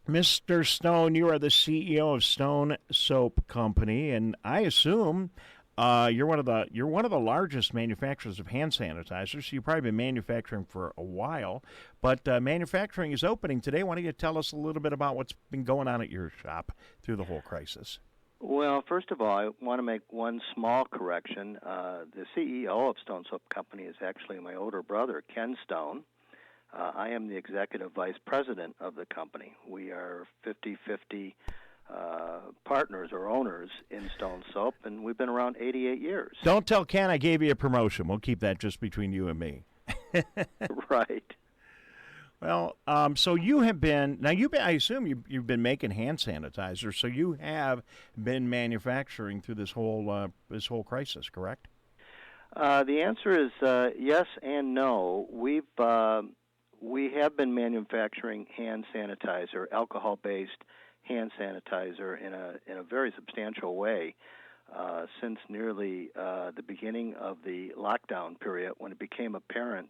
Mr. Stone, you are the CEO of Stone Soap Company, and I assume you're one of the largest manufacturers of hand sanitizers. So you've probably been manufacturing for a while, but manufacturing is opening today. Why don't you tell us a little bit about what's been going on at your shop through the whole crisis? Well, first of all, I want to make one small correction. The CEO of Stone Soap Company is actually my older brother, Ken Stone. I am the executive vice president of the company. We are 50-50 partners or owners in Stone Soap, and we've been around 88 years. Don't tell Ken I gave you a promotion. We'll keep that just between you and me. Right. Well, so you have been now. I assume you've been making hand sanitizer. So you have been manufacturing through this whole crisis, correct? The answer is yes and no. We have been manufacturing hand sanitizer, alcohol-based hand sanitizer, in a very substantial way since nearly the beginning of the lockdown period, when it became apparent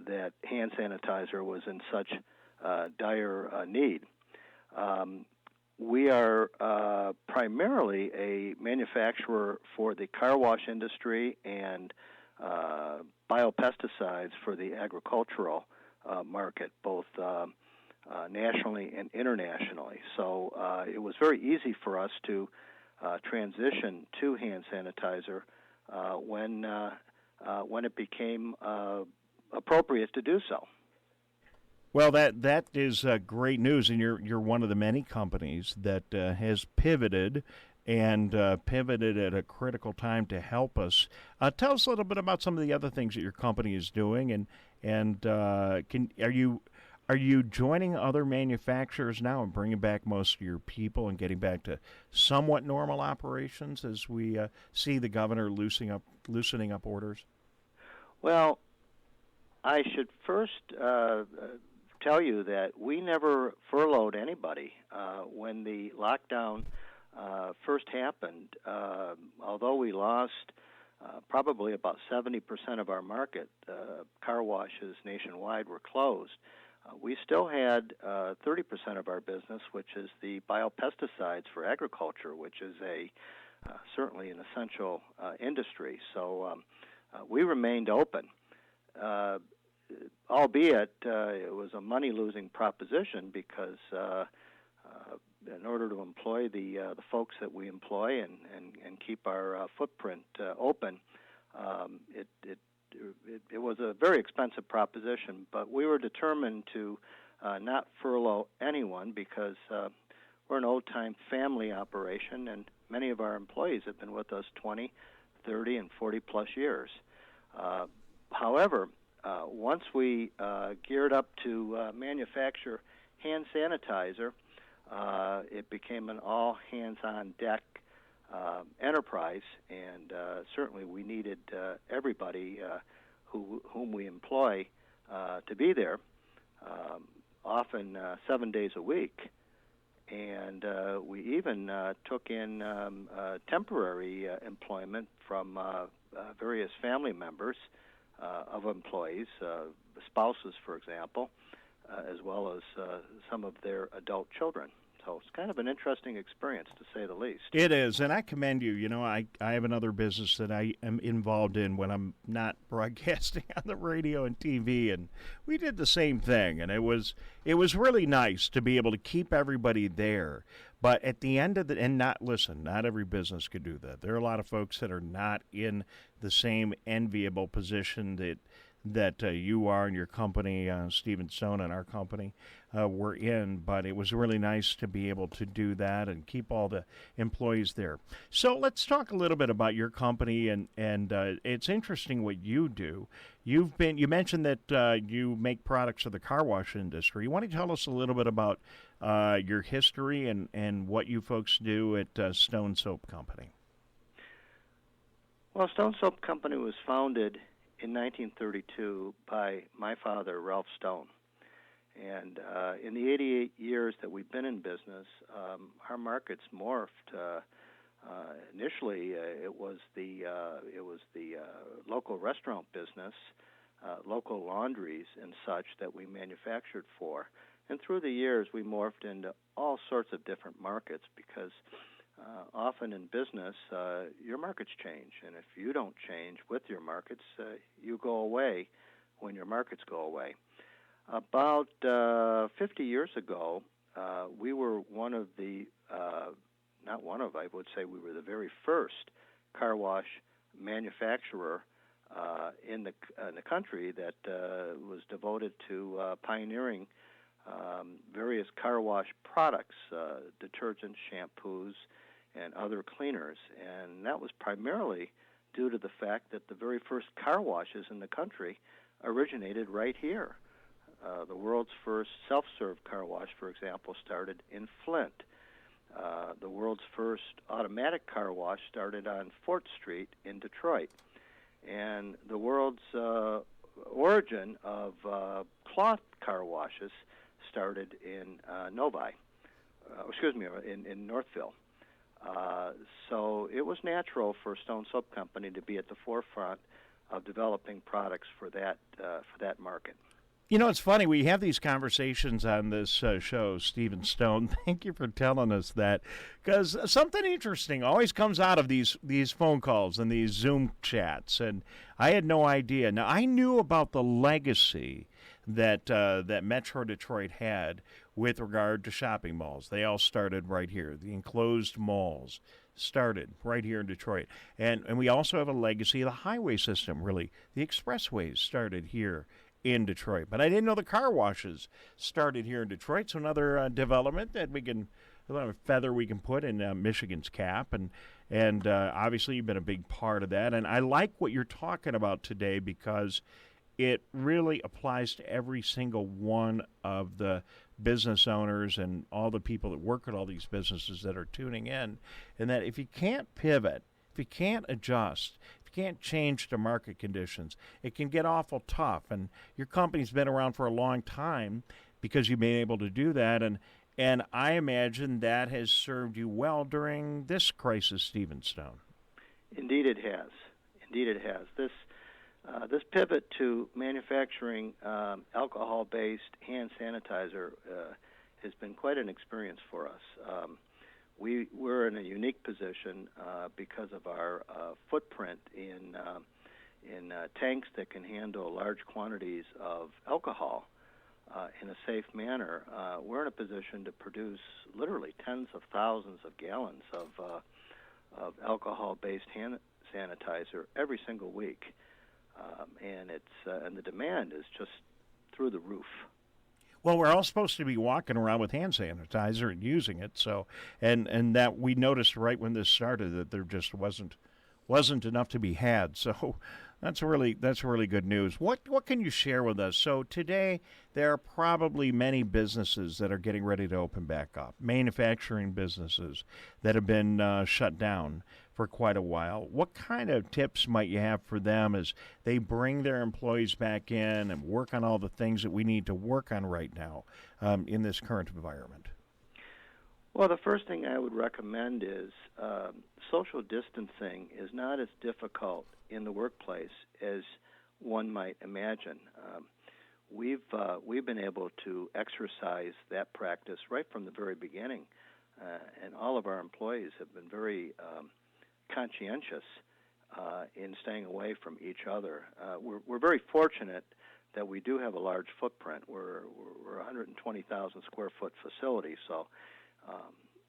that hand sanitizer was in such dire need. We are primarily a manufacturer for the car wash industry and biopesticides for the agricultural market, both nationally and internationally. So it was very easy for us to transition to hand sanitizer when it became appropriate to do so. Well, that is great news, and you're one of the many companies that has pivoted and pivoted at a critical time to help us. Tell us a little bit about some of the other things that your company is doing, and are you joining other manufacturers now and bringing back most of your people and getting back to somewhat normal operations as we see the governor loosening up orders? Well, I should first tell you that we never furloughed anybody. When the lockdown first happened, although we lost probably about 70% of our market, car washes nationwide were closed, we still had 30% of our business, which is the biopesticides for agriculture, which is certainly an essential industry. So we remained open. Albeit it was a money-losing proposition because in order to employ the folks that we employ and keep our footprint open, it was a very expensive proposition. But we were determined to not furlough anyone because we're an old-time family operation, and many of our employees have been with us 20, 30, and 40-plus years. However, once we geared up to manufacture hand sanitizer, it became an all-hands-on-deck enterprise, and certainly we needed everybody whom we employ to be there, often 7 days a week. And we even took in temporary employment from various family members of employees, spouses, for example, as well as some of their adult children. So it's kind of an interesting experience, to say the least. It is, and I commend you. You know, I have another business that I am involved in when I'm not broadcasting on the radio and TV, and we did the same thing, and it was really nice to be able to keep everybody there. But at the end of not every business could do that. There are a lot of folks that are not in the same enviable position that you are and your company, Stephen Stone and our company, were in. But it was really nice to be able to do that and keep all the employees there. So let's talk a little bit about your company, and it's interesting what you do. You mentioned that you make products for the car wash industry. Why don't you tell us a little bit about your history and what you folks do at Stone Soap Company? Well, Stone Soap Company was founded in 1932 by my father, Ralph Stone. And in the 88 years that we've been in business, our markets morphed. Initially, it was the local restaurant business, local laundries and such that we manufactured for. And through the years, we morphed into all sorts of different markets because often in business, your markets change. And if you don't change with your markets, you go away when your markets go away. About 50 years ago, we were one of the, not one of, I would say we were the very first car wash manufacturer in the country that was devoted to pioneering various car wash products, detergents, shampoos, and other cleaners. And that was primarily due to the fact that the very first car washes in the country originated right here. The world's first self-serve car wash, for example, started in Flint. The world's first automatic car wash started on Fort Street in Detroit. And the world's origin of cloth car washes started in in Northville. So it was natural for Stone Soap Company to be at the forefront of developing products for that market. You know, it's funny. We have these conversations on this show, Stephen Stone. Thank you for telling us that, because something interesting always comes out of these phone calls and these Zoom chats, and I had no idea. Now, I knew about the legacy that Metro Detroit had with regard to shopping malls. They all started right here. The enclosed malls started right here in Detroit. And we also have a legacy of the highway system, really. The expressways started here in Detroit. But I didn't know the car washes started here in Detroit. So another development that we can, a feather we can put in Michigan's cap. And obviously you've been a big part of that. And I like what you're talking about today because it really applies to every single one of the business owners and all the people that work at all these businesses that are tuning in. And that if you can't pivot, if you can't adjust, can't change to market conditions, it can get awful tough. And your company's been around for a long time because you've been able to do that. And I imagine that has served you well during this crisis, Stephen Stone. Indeed it has. Indeed it has. This pivot to manufacturing alcohol-based hand sanitizer has been quite an experience for us. We're in a unique position because of our footprint in tanks that can handle large quantities of alcohol in a safe manner. We're in a position to produce literally tens of thousands of gallons of alcohol-based hand sanitizer every single week, and the demand is just through the roof. Well, we're all supposed to be walking around with hand sanitizer and using it. So, and that we noticed right when this started that there just wasn't enough to be had. So, that's really good news. What can you share with us? So today there are probably many businesses that are getting ready to open back up, manufacturing businesses that have been shut down for quite a while. What kind of tips might you have for them as they bring their employees back in and work on all the things that we need to work on right now in this current environment? Well, the first thing I would recommend is social distancing is not as difficult in the workplace as one might imagine. We've been able to exercise that practice right from the very beginning, and all of our employees have been very conscientious in staying away from each other. We're very fortunate that we do have a large footprint. We're a 120,000 square foot facility, so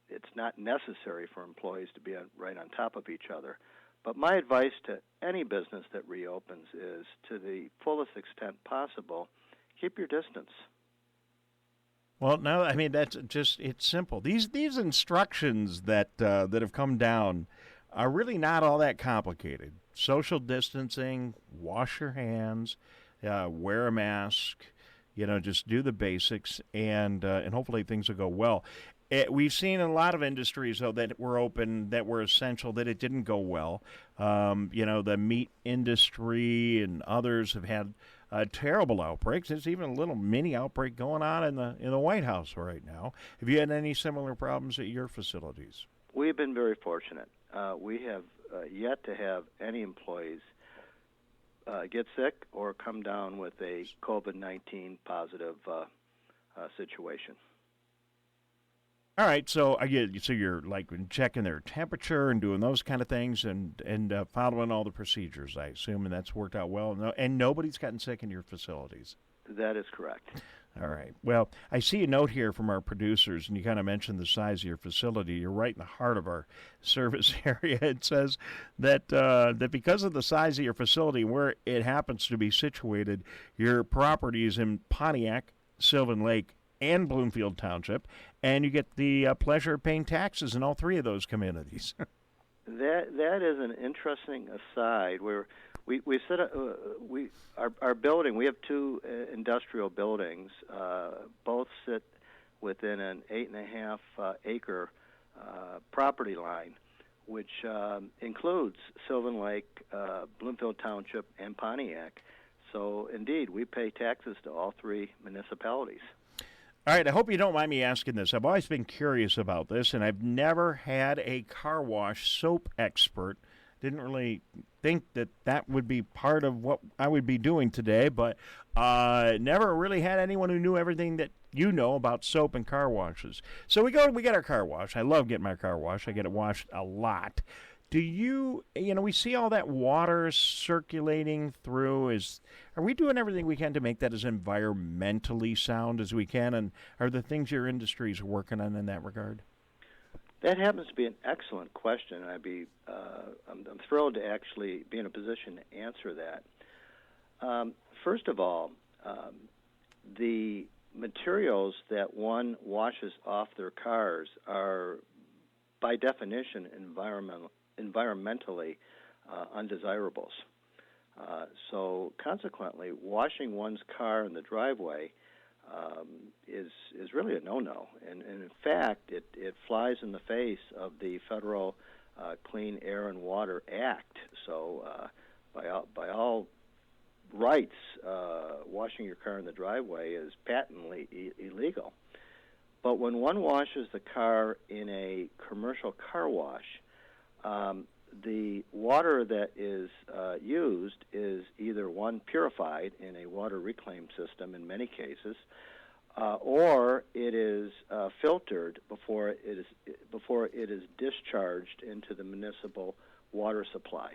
it's not necessary for employees to be right on top of each other. But my advice to any business that reopens is, to the fullest extent possible, keep your distance. Well, no, I mean, it's simple. These instructions that have come down are really not all that complicated. Social distancing, wash your hands, wear a mask, just do the basics, and hopefully things will go well. We've seen in a lot of industries, though, that were open, that were essential, that it didn't go well. The meat industry and others have had terrible outbreaks. There's even a little mini outbreak going on in the White House right now. Have you had any similar problems at your facilities? We've been very fortunate. We have yet to have any employees get sick or come down with a COVID-19 positive situation. All right, so you're like checking their temperature and doing those kind of things, and following all the procedures, I assume, and that's worked out well. And nobody's gotten sick in your facilities. That is correct. All right. Well, I see a note here from our producers, and you kind of mentioned the size of your facility. You're right in the heart of our service area. It says that that because of the size of your facility, where it happens to be situated, your property is in Pontiac, Sylvan Lake, and Bloomfield Township, and you get the pleasure of paying taxes in all three of those communities. That is an interesting aside. Where we set our building. We have two industrial buildings. Both sit within an 8.5 acre property line, which includes Sylvan Lake, Bloomfield Township, and Pontiac. So indeed, we pay taxes to all three municipalities. All right, I hope you don't mind me asking this. I've always been curious about this, and I've never had a car wash soap expert. Didn't really think that would be part of what I would be doing today, but never really had anyone who knew everything that you know about soap and car washes. So we get our car wash. I love getting my car washed. I get it washed a lot. Do we see all that water circulating through? Are we doing everything we can to make that as environmentally sound as we can? And are the things your industry is working on in that regard? That happens to be an excellent question. I'm thrilled to actually be in a position to answer that. First of all, the materials that one washes off their cars are, by definition, environmentally undesirables. So consequently, washing one's car in the driveway is really a no-no. And in fact, it flies in the face of the federal Clean Air and Water Act. So by all rights, washing your car in the driveway is patently illegal. But when one washes the car in a commercial car wash, the water that is used is either one purified in a water reclaim system in many cases, or it is filtered before it is discharged into the municipal water supply.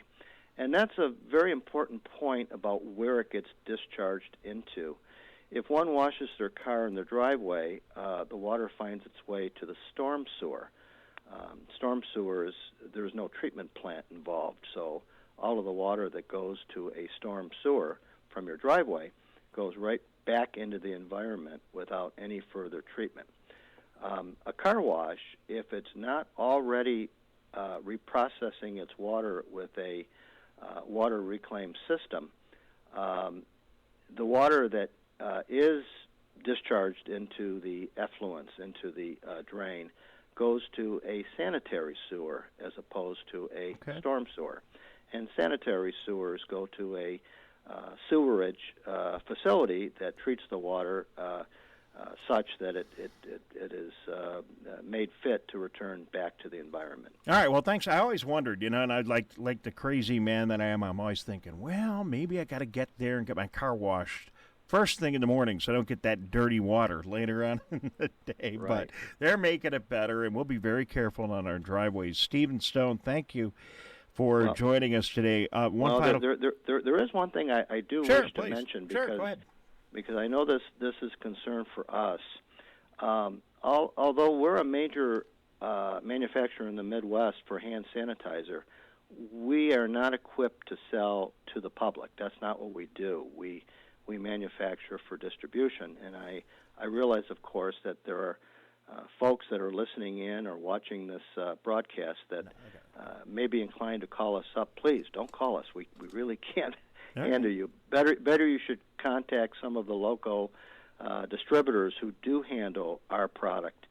And that's a very important point about where it gets discharged into. If one washes their car in their driveway, the water finds its way to the storm sewer. Storm sewers, there's no treatment plant involved, so all of the water that goes to a storm sewer from your driveway goes right back into the environment without any further treatment. A car wash, if it's not already reprocessing its water with a water reclaim system, the water that is discharged into the effluents, into the drain, goes to a sanitary sewer as opposed to a storm sewer. And sanitary sewers go to a sewerage facility that treats the water such that it is made fit to return back to the environment. All right, well, thanks. I always wondered, and I'd like the crazy man that I am, I'm always thinking, well, maybe I got to get there and get my car washed first thing in the morning so I don't get that dirty water later on in the day. Right. But they're making it better, and we'll be very careful on our driveways. Stephen Stone, thank you for joining us today. There is one thing I do wish to mention because I know this is concern for us. Although we're a major manufacturer in the Midwest for hand sanitizer, we are not equipped to sell to the public. That's not what we do. We manufacture for distribution, and I realize, of course, that there are folks that are listening in or watching this broadcast that may be inclined to call us up. Please don't call us. We really can't handle you. Better you should contact some of the local distributors who do handle our product,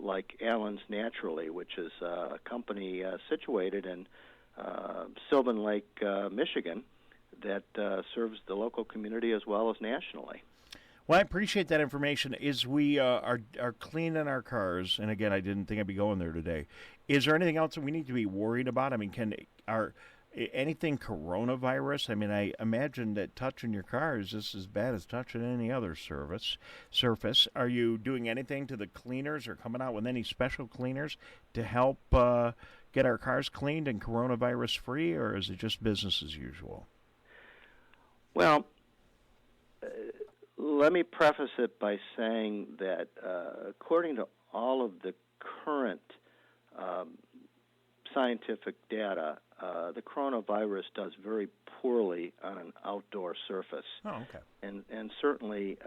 like Allen's Naturally, which is a company situated in Sylvan Lake, Michigan, that serves the local community as well as nationally. Well, I appreciate that information. As we are cleaning our cars, and again, I didn't think I'd be going there today, is there anything else that we need to be worried about? I mean, Anything coronavirus? I mean, I imagine that touching your car is just as bad as touching any other surface. Are you doing anything to the cleaners or coming out with any special cleaners to help get our cars cleaned and coronavirus free, or is it just business as usual? Well, let me preface it by saying that according to all of the current scientific data, the coronavirus does very poorly on an outdoor surface. Oh, okay. And certainly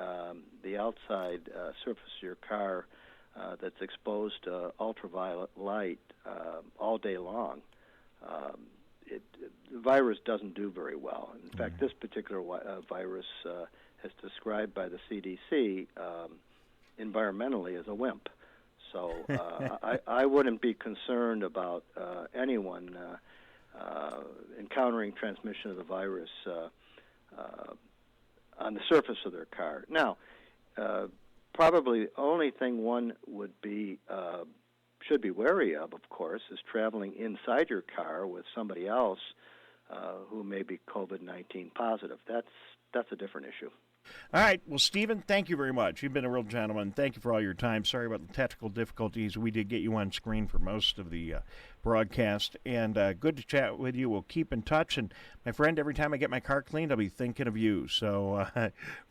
the outside surface of your car that's exposed to ultraviolet light all day long, the virus doesn't do very well. In fact, this particular virus is described by the CDC environmentally as a WIMP. So I wouldn't be concerned about anyone encountering transmission of the virus on the surface of their car. Now, probably the only thing one should be wary of course, is traveling inside your car with somebody else who may be COVID-19 positive. That's a different issue. All right. Well, Stephen, thank you very much. You've been a real gentleman. Thank you for all your time. Sorry about the technical difficulties. We did get you on screen for most of the broadcast, and good to chat with you. We'll keep in touch. And, my friend, every time I get my car cleaned, I'll be thinking of you. So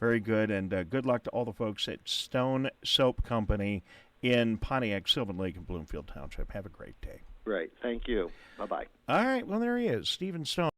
very good, and good luck to all the folks at Stone Soap Company in Pontiac, Sylvan Lake, and Bloomfield Township. Have a great day. Great. Thank you. Bye-bye. All right. Well, there he is, Stephen Stone.